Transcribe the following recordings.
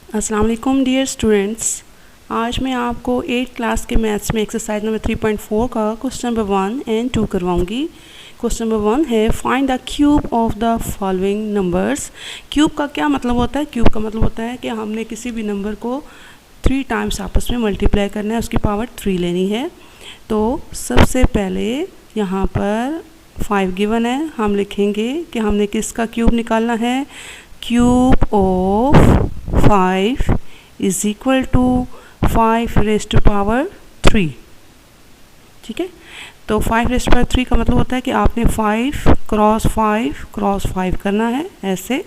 अस्सलाम वालेकुम dear students. आज मैं आपको 8th क्लास के मैथ्स में एक्सरसाइज नंबर 3.4 का क्वेश्चन नंबर 1 एंड 2 करवाऊंगी। क्वेश्चन नंबर 1 है find the cube of the following numbers. Cube का क्या मतलब होता है? क्यूब का मतलब होता है कि हमने किसी भी नंबर को 3 टाइम्स आपस में मल्टीप्लाई करना है, उसकी पावर 3 लेनी है। तो सबसे पहले यहाँ पर 5 गिवन है, हम लिखेंगे कि हमने किसका क्यूब निकालना है। Cube of 5 is equal to 5 raised to power 3। ठीक है, तो 5 रेज़्ड टू पावर 3 का मतलब होता है कि आपने 5 क्रॉस 5 क्रॉस 5 करना है ऐसे,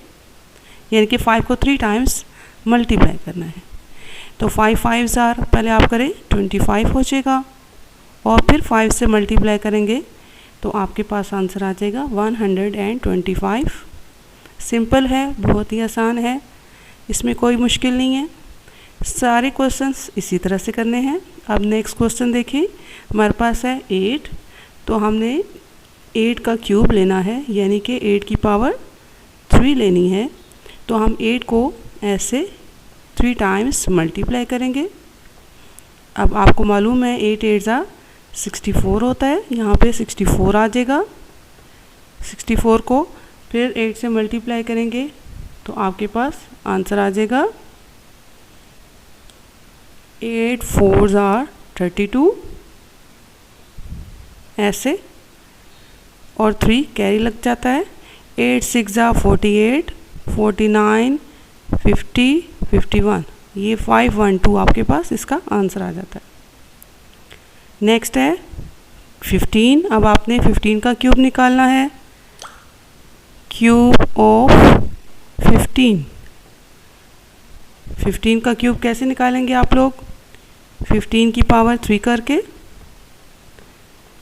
यानी कि 5 को 3 टाइम्स मल्टीप्लाई करना है। तो 5 5 जार पहले आप करें 25 हो जाएगा, और फिर 5 से मल्टीप्लाई करेंगे तो आपके पास आंसर आ जाएगा 125। सिंपल है, बहुत ही आसान है, इसमें कोई मुश्किल नहीं है। सारे क्वेश्चंस इसी तरह से करने हैं। अब नेक्स्ट क्वेश्चन देखिए, हमारे पास है 8, तो हमने 8 का क्यूब लेना है, यानी कि 8 की पावर 3 लेनी है। तो हम 8 को ऐसे 3 टाइम्स मल्टीप्लाई करेंगे। अब आपको मालूम है 8 8 ज़ा 64 होता है, यहाँ पे 64 आ जाएगा। 64 को फिर 8 से मल्टीप्लाई करेंगे तो आपके पास आंसर आ जाएगा 8 4 ज़ार 32 ऐसे, और 3 कैरी लग जाता है। 8 6 ज़ार 48 49 50 51, ये 512 आपके पास इसका आंसर आ जाता है। नेक्स्ट है 15। अब आपने 15 का क्यूब निकालना है। क्यूब ऑफ 15 का क्यूब कैसे निकालेंगे आप लोग? 15 की पावर 3 करके,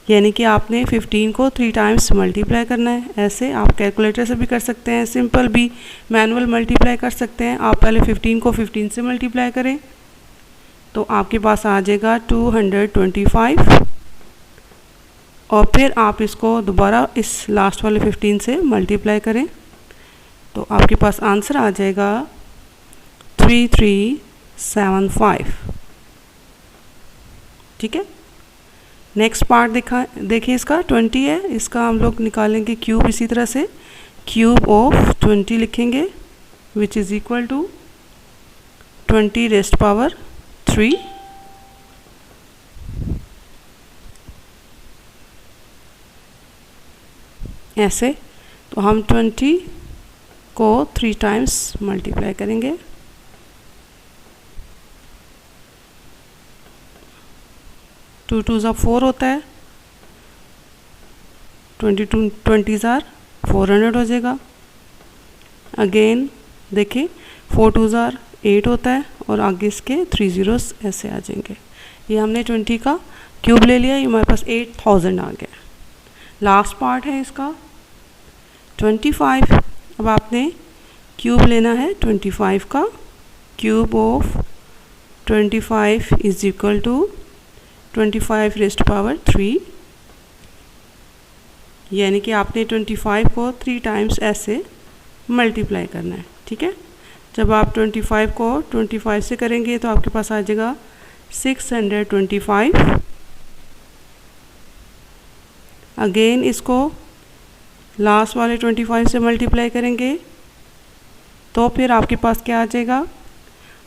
यानी कि आपने 15 को 3 टाइम्स मल्टीप्लाई करना है। ऐसे आप कैलकुलेटर से भी कर सकते हैं, सिंपल भी मैनुअल मल्टीप्लाई कर सकते हैं। आप पहले 15 को 15 से मल्टीप्लाई करें तो आपके पास आ जाएगा 225, और फिर आप इसको दोबारा इस लास्ट वाले 15 से मल्टीप्लाई करें तो आपके पास आंसर आ जाएगा 3375। ठीक है, नेक्स्ट पार्ट देखिए, इसका 20 है, इसका हम लोग निकालेंगे क्यूब इसी तरह से। क्यूब ऑफ 20 लिखेंगे which is equal to 20 raised power 3। ऐसे, तो हम 20 को 3 टाइम्स मल्टीप्लाई करेंगे। 2 2 ज़ा 4 होता है, 20 ज़ार 400 हो जाएगा। अगेन देखिए 4 2 ज़ार 8 होता है, और आगे इसके 3 ज़ीरोस ऐसे आ जाएंगे। ये हमने 20 का क्यूब ले लिया, ये हमारे पास 8000 आ गया। लास्ट पार्ट है इसका 25। अब आपने क्यूब लेना है 25 का। Cube of 25 is equal to 25 raised to power 3, यानी कि आपने 25 को 3 टाइम्स ऐसे मल्टीप्लाई करना है। ठीक है, जब आप 25 को 25 से करेंगे तो आपके पास आ जाएगा 625। अगेन इसको लास्ट वाले 25 से मल्टीप्लाई करेंगे तो फिर आपके पास क्या आ जाएगा?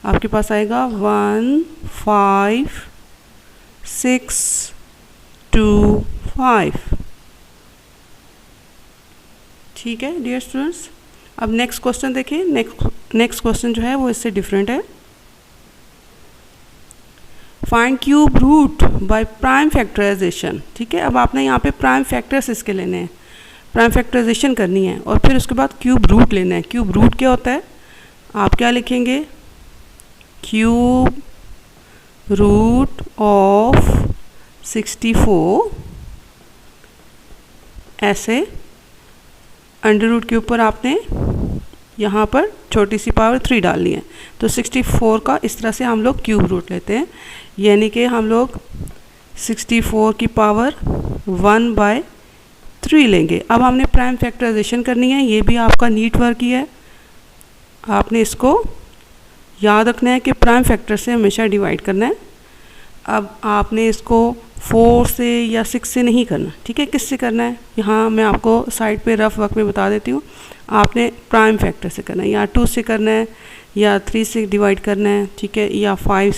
आपके पास आएगा 15625। ठीक है डियर स्टूडेंट्स, अब नेक्स्ट क्वेश्चन देखिए। नेक्स्ट क्वेश्चन जो है वो इससे डिफरेंट है। Find cube root by prime factorization. ठीक है, अब आपने यहाँ पे प्राइम फैक्टर्स इसके लेने हैं, प्राइम फैक्टराइजेशन करनी है, और फिर उसके बाद क्यूब रूट लेना है। क्यूब रूट क्या होता है? आप क्या लिखेंगे? क्यूब रूट ऑफ 64 ऐसे, अंडर रूट के ऊपर आपने यहाँ पर छोटी सी पावर 3 डालनी है। तो 64 का इस तरह से हम लोग क्यूब रूट लेते हैं, यानी कि हम लोग 64 की पावर 1/3 लेंगे। अब हमने प्राइम फैक्टराइजेशन करनी है, ये भी आपका नीट वर्क ही है। आपने इसको याद रखना है कि प्राइम फैक्टर से हमेशा डिवाइड करना है। अब आपने इसको 4 से या 6 से नहीं करना, ठीक है। किससे करना है, यहाँ मैं आपको साइड पे रफ वर्क में बता देती हूँ। आपने प्राइम फैक्टर से करना है, या 2 से करना है, या 3 से डिवाइड करना है, ठीक है, या 5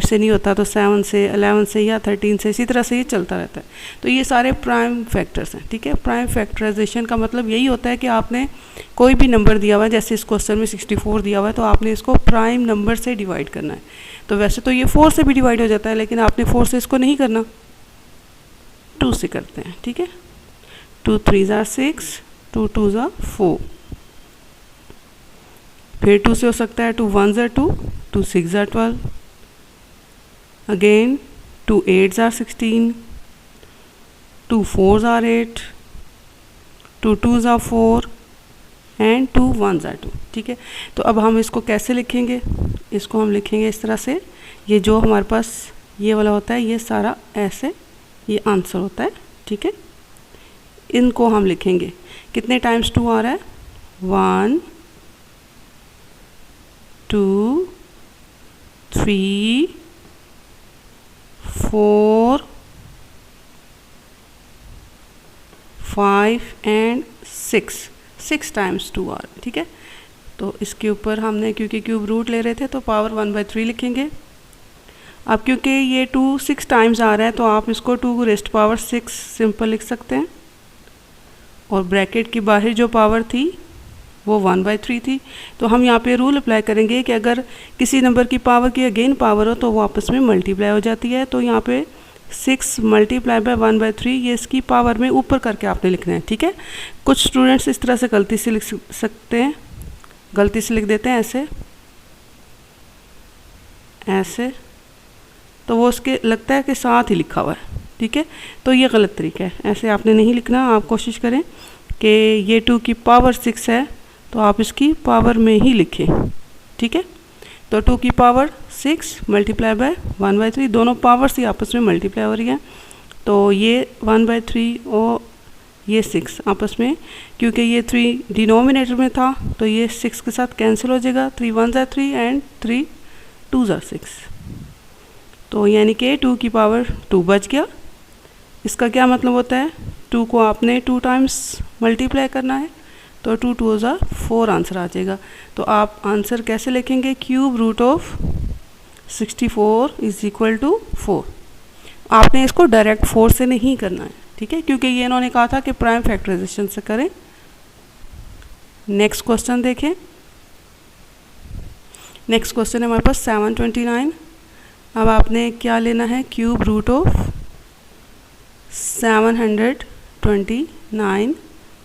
से नहीं होता तो 7 से, 11 से, या 13 से, इसी तरह से ये चलता रहता है। तो ये सारे प्राइम फैक्टर्स हैं, ठीक है। प्राइम फैक्टराइजेशन का मतलब यही होता है कि आपने कोई भी नंबर दिया हुआ है, जैसे इस क्वेश्चन में 64 दिया हुआ है, तो आपने इसको प्राइम नंबर से डिवाइड करना है। तो वैसे तो ये 4 से भी डिवाइड हो जाता है, लेकिन आपने 4 से इसको नहीं करना, 2 से करते हैं, ठीक है। 2 3 ज़ा 6, 2 2 ज़ा 4, फिर 2 से हो सकता है 2 1 ज़ा 2, 2 6 ज़ा 12, अगेन 2 8 ज़ा 16, 2 4 ज़ा 8, 2 2 ज़ा 4 एंड 2 1 ज़ा 2, ठीक है। तो अब हम इसको कैसे लिखेंगे, इसको हम लिखेंगे इस तरह से। ये जो हमारे पास ये वाला होता है, ये सारा ऐसे ये आंसर होता है, ठीक है। इनको हम लिखेंगे, कितने टाइम्स 2 आ रहा है, 1 2 3 4 5 एंड 6 टाइम्स 2 आ रहा है, ठीक है। तो इसके ऊपर हमने क्योंकि क्यूब रूट ले रहे थे तो पावर 1/3 लिखेंगे। अब क्योंकि ये 2 6 टाइम्स आ रहा है, तो आप इसको 2 रेस्ट पावर 6 सिंपल लिख सकते हैं, और ब्रैकेट की बाहर जो पावर थी वो 1/3 थी। तो हम यहाँ पे रूल अप्लाई करेंगे कि अगर किसी नंबर की पावर की अगेन पावर हो तो वो आपस में मल्टीप्लाई हो जाती है। तो यहाँ पे 6 मल्टीप्लाई बाय 1/3, ये इसकी पावर में ऊपर करके आपने लिखना है, ठीक है। कुछ स्टूडेंट्स इस तरह से गलती से लिख सकते हैं, गलती से लिख देते हैं ऐसे, तो वो उसके लगता है कि साथ ही लिखा हुआ है, ठीक है। तो ये गलत तरीका है, ऐसे आपने नहीं लिखना। आप कोशिश करें कि ये 2 की पावर 6 है तो आप इसकी पावर में ही लिखें, ठीक है। तो 2 की पावर 6 मल्टीप्लाई बाय 1/3, दोनों पावर्स ही आपस में मल्टीप्लाई हो रही है। तो ये 1/3 और ये 6 आपस में, क्योंकि ये 3 डिनोमिनेटर में था तो ये 6 के साथ कैंसिल हो जाएगा, 3 1 ज़ा 3 एंड 3 2 ज़ा 6। तो यानी कि 2 की पावर 2 बच गया। इसका क्या मतलब होता है, 2 को आपने 2 टाइम्स मल्टीप्लाई करना है, तो 2 2 ज़ा 4 आंसर आ जाएगा। तो आप आंसर कैसे लिखेंगे, cube root of 64 is equal to 4। आपने इसको डायरेक्ट 4 से नहीं करना है, ठीक है, क्योंकि ये इन्होंने कहा था कि प्राइम फैक्टराइजेशन से करें। नेक्स्ट क्वेश्चन देखें। नेक्स्ट क्वेश्चन है हमारे पास 729। अब आपने क्या लेना है, क्यूब रूट ऑफ 729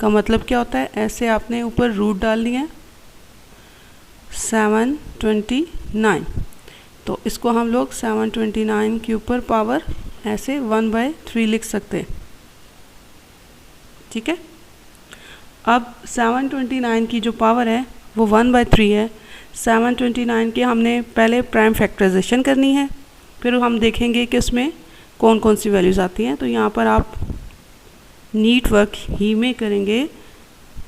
का मतलब क्या होता है, ऐसे आपने ऊपर रूट डालनी है 729। तो इसको हम लोग 729 के ऊपर पावर ऐसे 1/3 लिख सकते हैं, ठीक है। अब 729 की जो पावर है वो 1/3 है। 729 के हमने पहले प्राइम फैक्टराइजेशन करनी है, फिर हम देखेंगे कि उसमें कौन कौन सी वैल्यूज़ आती हैं। तो यहाँ पर आप नीट वर्क ही में करेंगे,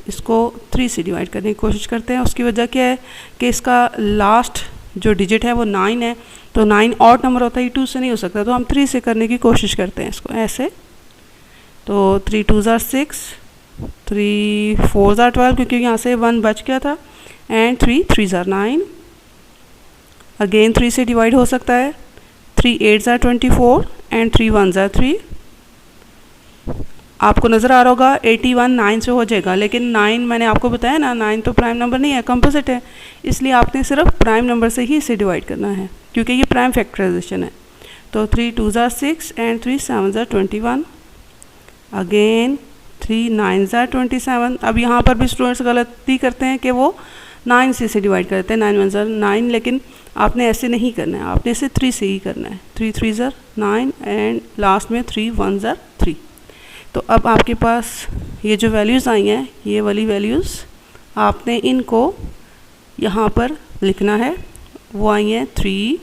इसको 3 से डिवाइड करने की कोशिश करते हैं। उसकी वजह क्या है कि इसका लास्ट जो डिजिट है वो 9 है, तो 9 ऑड नंबर होता है, 2 से नहीं हो सकता, तो हम 3 से करने की कोशिश करते हैं इसको ऐसे। तो 3 2 ज़ा 6, 3 4 ज़ा 12, क्योंकि यहाँ से 1 बच गया था, एंड 3 3 ज़ा 9, अगेन 3 से डिवाइड हो सकता है, 3 8 ज़ा 24 एंड 3 1 ज़ा 3। आपको नज़र आ रहा होगा 81 9 से हो जाएगा, लेकिन 9 मैंने आपको बताया ना, 9 तो प्राइम नंबर नहीं है, कंपोजिट है, इसलिए आपने सिर्फ प्राइम नंबर से ही इसे डिवाइड करना है, क्योंकि ये प्राइम फैक्टराइजेशन है। तो 3 2 ज़ा 6 एंड 3 7 ज़ा 21, अगेन 3 9 ज़ा 27। अब यहाँ पर भी स्टूडेंट्स गलती करते हैं कि वो 9 से डिवाइड करते हैं, 9 1 ज़ा 9, लेकिन आपने ऐसे नहीं करना है, आपने इसे 3 से ही करना है। 3 3 ज़ा 9 एंड लास्ट में 3 1 ज़ा 3। तो अब आपके पास ये जो वैल्यूज़ आई हैं, ये वाली वैल्यूज़ आपने इनको यहाँ पर लिखना है। वो आई हैं 3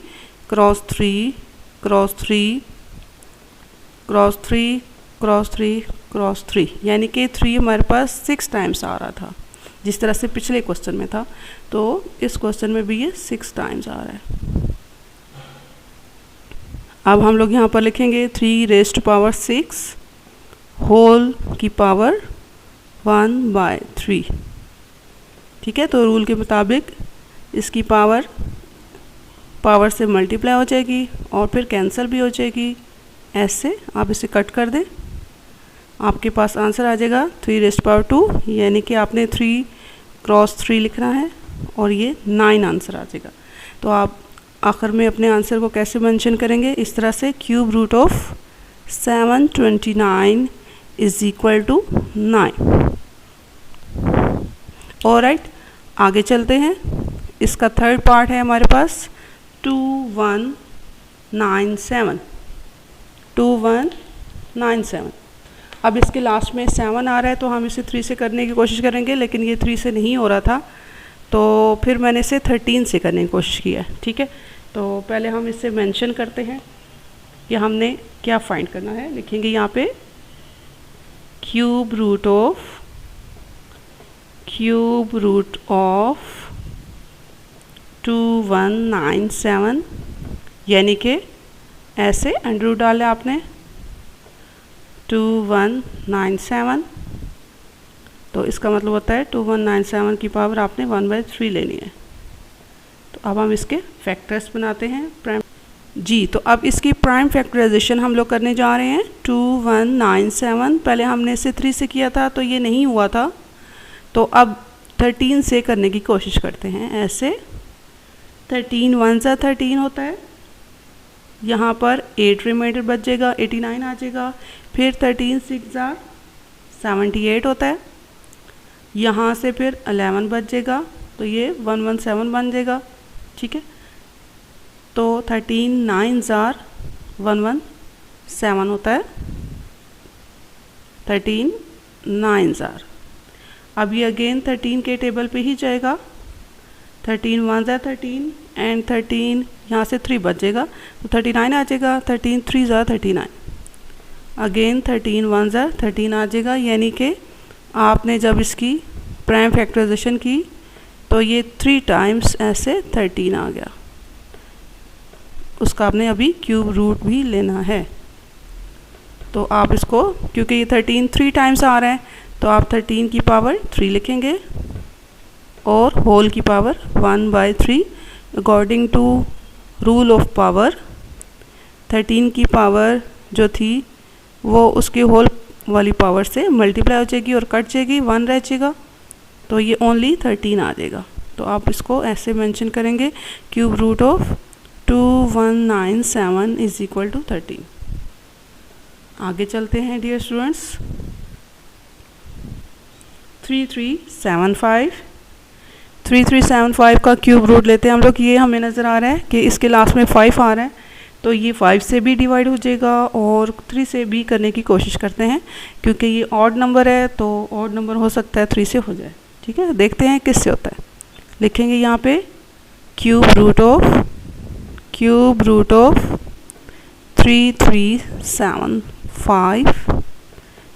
cross 3 cross 3 cross 3 cross 3 cross 3, यानी कि 3 हमारे पास 6 टाइम्स आ रहा था। जिस तरह से पिछले क्वेश्चन में था। तो इस क्वेश्चन में भी ये 6 टाइम्स आ रहा है। अब हम लोग यहाँ पर लिखेंगे 3 रेज़्ड टू पावर 6 होल की पावर 1/3। ठीक है, तो रूल के मुताबिक इसकी पावर से मल्टीप्लाई हो जाएगी और फिर कैंसिल भी हो जाएगी। ऐसे आप इसे कट कर दें, आपके पास आंसर आ जाएगा 3 रेज़्ड टू पावर 2, यानी कि आपने 3 क्रॉस 3 लिखना है और ये 9 आंसर आ जाएगा। तो आप आखिर में अपने आंसर को कैसे मेंशन करेंगे, इस तरह से cube root of 729 is equal to 9। Alright, आगे चलते हैं। इसका थर्ड पार्ट है हमारे पास 2197। अब इसके लास्ट में 7 आ रहा है, तो हम इसे 3 से करने की कोशिश करेंगे, लेकिन ये 3 से नहीं हो रहा था, तो फिर मैंने इसे 13 से करने की कोशिश की है। ठीक है, तो पहले हम इसे मेंशन करते हैं कि हमने क्या फाइंड करना है। लिखेंगे यहाँ पे क्यूब रूट ऑफ 2197, यानी कि ऐसे अंडर रूट डाला आपने 2197, तो इसका मतलब होता है 2197 की पावर आपने 1/3 लेनी है। तो अब हम इसके फैक्टर्स बनाते हैं प्राइम जी। तो अब इसकी प्राइम फैक्टराइजेशन हम लोग करने जा रहे हैं। 2197 पहले हमने इसे 3 से किया था, तो ये नहीं हुआ था, तो अब 13 से करने की कोशिश करते हैं। ऐसे 13 1 सा 13 होता है, यहाँ पर 8 रिमाइंडर बच जाएगा, 89 आ जाएगा। फिर 13 6 ज़ा 78 होता है, यहाँ से फिर 11 बच जाएगा, तो ये 117 बन जाएगा। ठीक है, तो 13 9 ज़ार 117 होता है, 13 9 ज़ार। अब ये अगेन 13 के टेबल पे ही जाएगा, 13 1 ज़ा 13 एंड 13 यहाँ से 3 बच जाएगा, तो 39 आ जाएगा। 13 3 ज़ा 39, अगेन 13 1 ज़ा 13 आ जाएगा, यानी कि आपने जब इसकी प्राइम फैक्टराइजेशन की तो ये 3 टाइम्स ऐसे 13 आ गया। उसका आपने अभी क्यूब रूट भी लेना है, तो आप इसको, क्योंकि ये 13 3 टाइम्स आ रहा है, तो आप 13 की पावर 3 लिखेंगे और होल की power 1/3 according to rule of power. 13 की पावर जो थी वो उसकी होल वाली पावर से मल्टीप्लाई हो जाएगी और कट जाएगी, 1 रह जाएगा, तो ये ओनली 13 आ जाएगा। तो आप इसको ऐसे मेंशन करेंगे cube root of 2197 is equal to 13। आगे चलते हैं डियर स्टूडेंट्स। 3375 का क्यूब रूट लेते हैं हम लोग। ये हमें नज़र आ रहा है कि इसके लास्ट में 5 आ रहा है, तो ये 5 से भी डिवाइड हो जाएगा और 3 से भी करने की कोशिश करते हैं, क्योंकि ये ऑड नंबर है, तो ऑड नंबर हो सकता है 3 से हो जाए। ठीक है, देखते हैं किससे होता है। लिखेंगे यहाँ पे cube root of 3375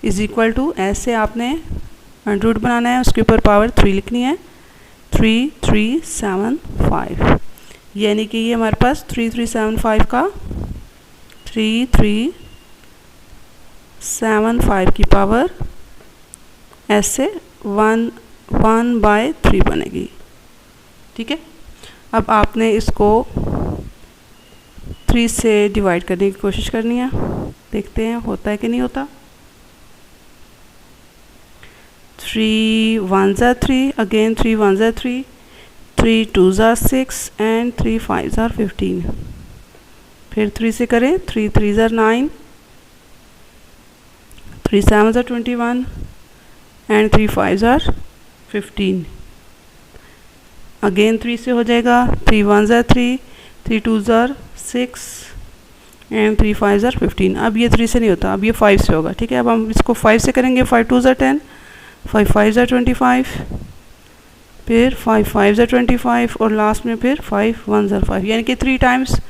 is equal to, ऐसे आपने अंडर रूट बनाना है, उसके ऊपर पावर 3 लिखनी है, 3375, यानी कि ये हमारे पास 3375 का 3375 की पावर ऐसे 1/3 बनेगी। ठीक है, अब आपने इसको 3 से डिवाइड करने की कोशिश करनी है, देखते हैं होता है कि नहीं होता। 3 1 ज़ा 3, अगेन 3 1 ज़ा 3, 3 2 ज़ा 6 एंड 3 5 ज़ा 15। फिर 3 से करें, 3 3 ज़ा 9, 3 7 ज़ा 21 एंड 3 5 ज़ा 15। अगेन 3 से हो जाएगा, 3 1 ज़ा 3, 3 2 ज़ा 6 एंड 3 5 ज़ा 15। अब ये 3 से नहीं होता, अब ये 5 से होगा। ठीक है, अब हम इसको 5 से करेंगे, 5 2 ज़ा 10, 5 5 ज़ा 25, फिर 5 5 ज़ा 25 और लास्ट में फिर 5 1 ज़ा 5, यानी कि 3 टाइम्स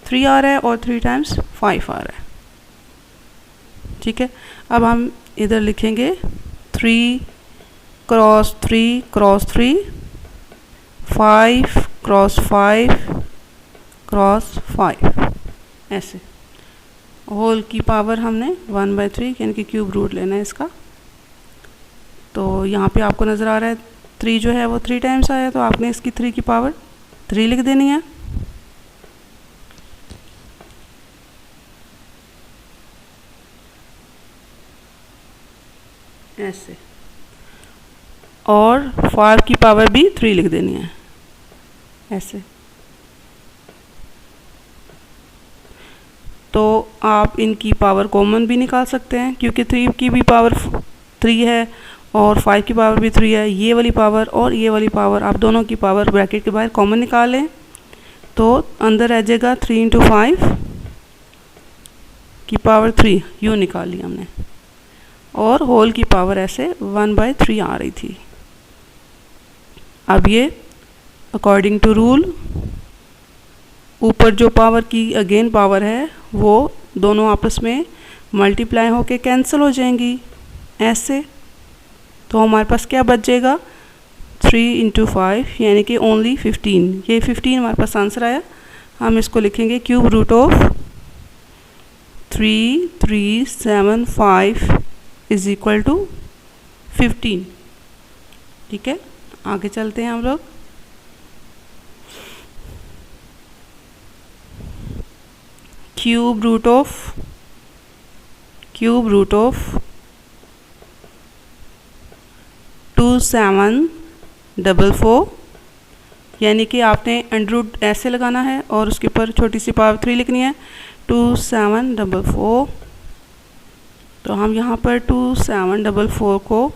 3 आ रहा है और 3 टाइम्स 5 आ रहा है। ठीक है, अब हम इधर लिखेंगे 3 क्रॉस 3 क्रॉस 3, 5 क्रॉस 5 क्रॉस 5, ऐसे। होल की पावर हमने 1/3 यानी कि क्यूब रूट लेना है इसका। तो यहाँ पे आपको नज़र आ रहा है 3 जो है वो 3 टाइम्स आया, तो आपने इसकी 3 की पावर 3 लिख देनी है। ऐसे, और 5 की पावर भी 3 लिख देनी है, ऐसे। तो आप इनकी पावर कॉमन भी निकाल सकते हैं, क्योंकि 3 की भी पावर 3 है और 5 की पावर भी 3 है। ये वाली पावर और ये वाली पावर, आप दोनों की पावर ब्रैकेट के बाहर कॉमन निकालें तो अंदर रह जाएगा 3 × 5 की पावर 3, यूँ निकाल लिया हमने। और होल की पावर ऐसे 1/3 आ रही थी। अब ये अकॉर्डिंग टू रूल ऊपर जो पावर की अगेन पावर है वो दोनों आपस में मल्टीप्लाई होके कैंसिल हो जाएंगी, ऐसे। तो हमारे पास क्या बच जाएगा, 3 × 5 यानी कि ओनली 15। ये 15 हमारे पास आंसर आया। हम इसको लिखेंगे cube root of 3375 is equal to 15। ठीक है, आगे चलते हैं हम लोग। क्यूब रूट ऑफ 2744, यानी कि आपने अंडर रूट ऐसे लगाना है और उसके ऊपर छोटी सी पावर 3 लिखनी है, 2744। तो हम यहाँ पर 2744 को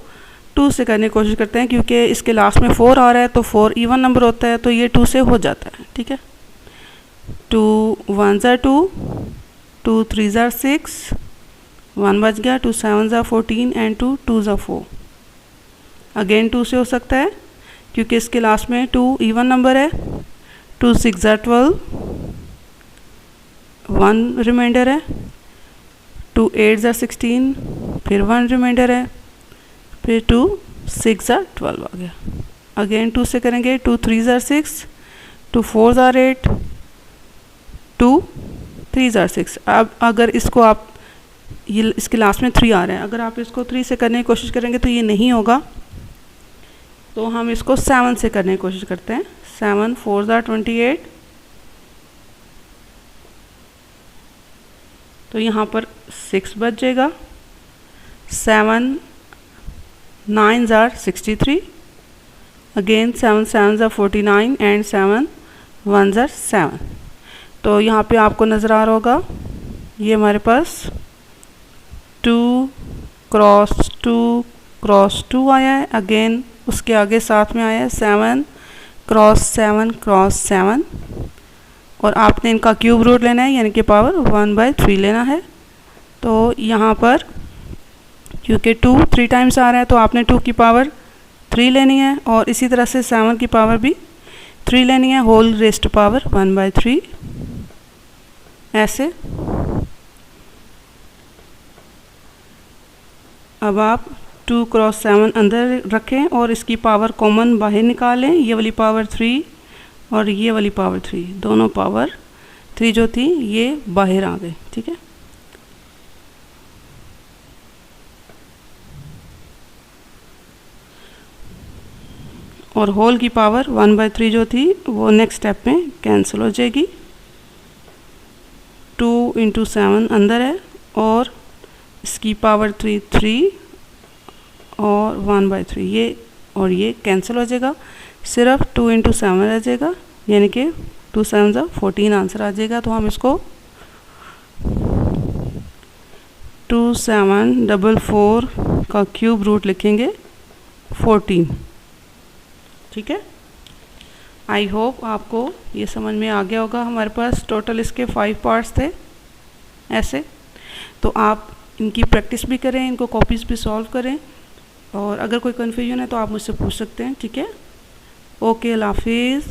2 से करने की कोशिश करते हैं, क्योंकि इसके लास्ट में 4 आ रहा है, तो 4 इवन नंबर होता है, तो ये 2 से हो जाता है। ठीक है, 2 1s are 2, 2 3s are 6, 1 बच गया, 2 7s are 14 and 2 2s are 4। Again 2 से हो सकता है, क्योंकि इसके लास्ट में 2 इवन नंबर है। 2 6s are 12, 1 रिमाइंडर है। 2 8s are 16, फिर 1 रिमाइंडर है, फिर 2 6s are 12 आ गया। अगेन 2 से करेंगे, 2 3s are 6, 2 4s are 8, 2 3s are 6। अब अगर इसको आप ये इसके लास्ट में 3 आ रहे हैं, अगर आप इसको 3 से करने की कोशिश करेंगे तो ये नहीं होगा, तो हम इसको 7 से करने की कोशिश करते हैं। 7 4s are 28, तो यहाँ पर 6 बच जाएगा। 7 9s are 63, again 7 7s are 49 and 7 1s are 7। तो यहाँ पे आपको नज़र आ रहा होगा, ये हमारे पास 2 क्रॉस 2 क्रॉस 2 आया है। अगेन उसके आगे साथ में आया है 7 क्रॉस 7 क्रॉस 7, और आपने इनका क्यूब रूट लेना है, यानी कि पावर 1/3 लेना है। तो यहाँ पर क्योंकि 2 3 टाइम्स आ रहा है, तो आपने 2 की पावर 3 लेनी है, और इसी तरह से 7 की पावर भी 3 लेनी है, होल रेस्ट पावर 1/3, ऐसे। अब आप 2 क्रॉस 7 अंदर रखें और इसकी पावर कॉमन बाहर निकालें। ये वाली पावर 3 और ये वाली पावर 3, दोनों पावर 3 जो थी ये बाहर आ गए। ठीक है, और होल की पावर 1/3 जो थी वो नेक्स्ट स्टेप में कैंसिल हो जाएगी। 2 × 7 अंदर है, और इसकी पावर 3 और 1/3 ये और ये कैंसिल हो जाएगा। सिर्फ 2 × 7 रह जाएगा, यानी कि 2 7s are 14 आंसर आ जाएगा। तो हम इसको 2744 का क्यूब रूट लिखेंगे 14। ठीक है, आई होप आपको ये समझ में आ गया होगा। हमारे पास टोटल इसके 5 पार्ट्स थे, ऐसे। तो आप इनकी प्रैक्टिस भी करें, इनको कॉपीज़ भी सॉल्व करें, और अगर कोई कन्फ्यूजन है तो आप मुझसे पूछ सकते हैं। ठीक है, ओके, अल्लाह हाफिज़।